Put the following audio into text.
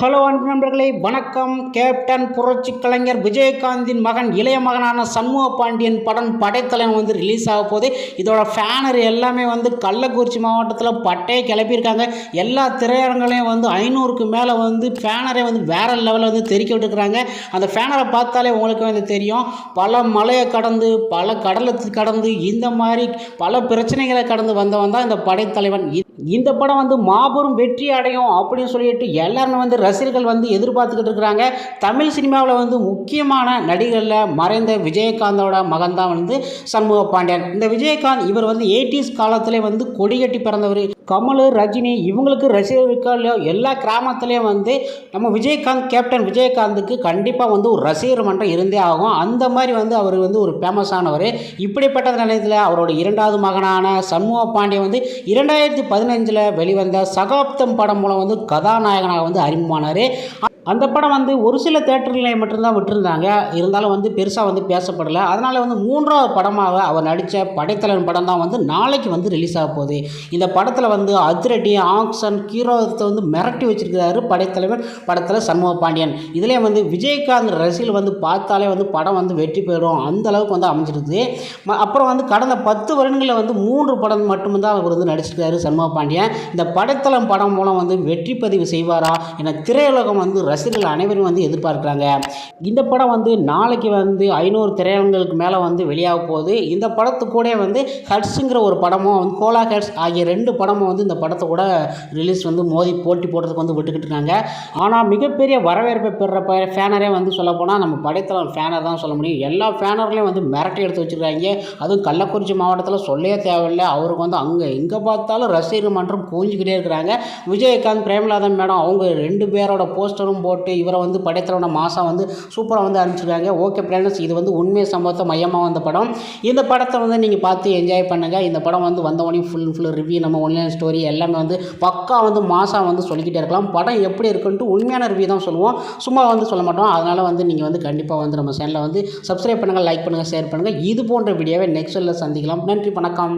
Hello அன்பு நண்பர்களே, வணக்கம். கேப்டன் புரட்சி கலைஞர் விஜயகாந்தின் மகன் இளைய மகனான சண்முக பாண்டியன் படம் படைத்தலைவன் வந்து ரிலீஸ் ஆக போகுது. இதோட ஃபேனர் எல்லாமே வந்து கள்ளக்குறிச்சி மாவட்டத்தில் பட்டையை கிளப்பியிருக்காங்க. எல்லா திரையரங்களையும் வந்து 500க்கு மேலே வந்து ஃபேனரை வந்து வேற லெவலில் வந்து தெரிக்க விட்டுருக்குறாங்க. அந்த ஃபேனரை பார்த்தாலே உங்களுக்கு வந்து தெரியும். பல மலையை கடந்து பல கடலை கடந்து இந்த மாதிரி பல பிரச்சனைகளை கடந்து வந்தவன் தான் இந்த படைத்தலைவன். இந்த படம் வந்து மாபெரும் வெற்றி அடையும் அப்படின்னு சொல்லிட்டு எல்லாருமே வந்து ரசிகர்கள் வந்து எதிர்பார்த்துக்கிட்டு இருக்கிறாங்க. தமிழ் சினிமாவில் வந்து முக்கியமான நடிகரில் மறைந்த விஜயகாந்தோட மகன் தான் வந்து சண்முக பாண்டியன். இந்த விஜயகாந்த் இவர் வந்து 80s காலத்திலே வந்து கொடிகட்டி பிறந்தவர். கமல், ரஜினி இவங்களுக்கு ரசிகர்கள் எல்லா கிராமத்துலேயும் வந்து நம்ம கேப்டன் விஜயகாந்துக்கு கண்டிப்பாக வந்து ஒரு ரசிகர் மன்றம் இருந்தே ஆகும். அந்த மாதிரி வந்து அவர் வந்து ஒரு ஃபேமஸானவர். இப்படிப்பட்ட நிலையத்தில் அவரோட இரண்டாவது மகனான சண்முக பாண்டியன் வந்து 2015 வெளிவந்த சகாப்தம் படம் மூலம் வந்து கதாநாயகனாக வந்து அறிமுகமானார். அந்த படம் வந்து ஒரு சில தேட்டர்களில் மட்டும்தான் விட்டுருந்தாங்க. இருந்தாலும் வந்து பெருசாக வந்து பேசப்படலை. அதனால் வந்து 3வது படமாக அவர் நடித்த படைத்தலைவன் படம் தான் வந்து நாளைக்கு வந்து ரிலீஸ் ஆக போகுது. இந்த படத்தில் வந்து அதிரடி ஆக்ஷன் ஹீரோத்தை வந்து மிரட்டி வச்சிருக்கிறாரு படைத்தலைவன் படத்தில் சண்முக பாண்டியன். இதிலே வந்து விஜயகாந்த் ரசிகர்கள் வந்து பார்த்தாலே வந்து படம் வந்து வெற்றி பெறும் அந்த அளவுக்கு வந்து அமைஞ்சிருக்குது. அப்புறம் வந்து கடந்த 10 வருடங்களில் வந்து 3 படம் மட்டும்தான் அவர் வந்து நடிச்சிருக்காரு சண்முக பாண்டியன். இந்த படைத்தலைவன் படம் மூலம் வந்து வெற்றி பதிவு செய்வாரா என திரையுலகம் வந்து ரசிகர்கள் அனைவரும் வந்து எதிர்பார்க்குறாங்க. இந்த படம் வந்து நாளைக்கு வந்து 500 திரையரங்குகளுக்கு மேலே வந்து வெளியாக போகுது. இந்த படத்து கூட வந்து ஹட்ஸுங்கிற ஒரு படமும் வந்து கோலா ஹட்ஸ் ஆகிய 2 படமும் வந்து இந்த படத்தை கூட ரிலீஸ் வந்து மோதி போட்டி போடுறதுக்கு வந்து விட்டுக்கிட்டு இருக்காங்க. ஆனால் மிகப்பெரிய வரவேற்பை பெற ஃபேனரே வந்து சொல்லப்போனால் நம்ம படைத்தலைவன் ஃபேனர் தான் சொல்ல முடியும். எல்லா ஃபேனர்லையும் வந்து மிரட்டி எடுத்து வச்சுருக்காங்க. அதுவும் கள்ளக்குறிச்சி மாவட்டத்தில் சொல்லவே தேவையில்லை. அவருக்கு வந்து அங்கே எங்கே பார்த்தாலும் ரசிகர் மன்றம் கூஞ்சிக்கிட்டே இருக்கிறாங்க. விஜயகாந்த், பிரேமலாதா மேடம் அவங்க 2 பேரோட போஸ்டரும் போட்டு இவரை வந்து படைத்தலைவன மாதம் வந்து சூப்பராக வந்து அனுப்பிச்சிருக்காங்க. ஓகே ஃப்ரெண்ட்ஸ், இது வந்து உண்மை சம்பவத்தை மையமாக வந்த படம். இந்த படத்தை வந்து நீங்கள் பார்த்து என்ஜாய் பண்ணுங்கள். இந்த படம் வந்து வந்தவொடனே ஃபுல் ரிவ்யூ நம்ம ஒன்லைன் ஸ்டோரி எல்லாமே வந்து பக்கா வந்து மாதம் வந்து சொல்லிக்கிட்டே இருக்கலாம். படம் எப்படி இருக்குன்ட்டு உண்மையான ரிவ்யூ தான் சொல்லுவோம், சும்மா வந்து சொல்ல மாட்டோம். அதனால் வந்து நீங்கள் வந்து கண்டிப்பாக வந்து நம்ம சேனலை வந்து சப்ஸ்கிரைப் பண்ணுங்கள், லைக் பண்ணுங்கள், ஷேர் பண்ணுங்கள். இது போன்ற வீடியோவை நெக்ஸ்ட்டில் சந்திக்கலாம். நன்றி, வணக்கம்.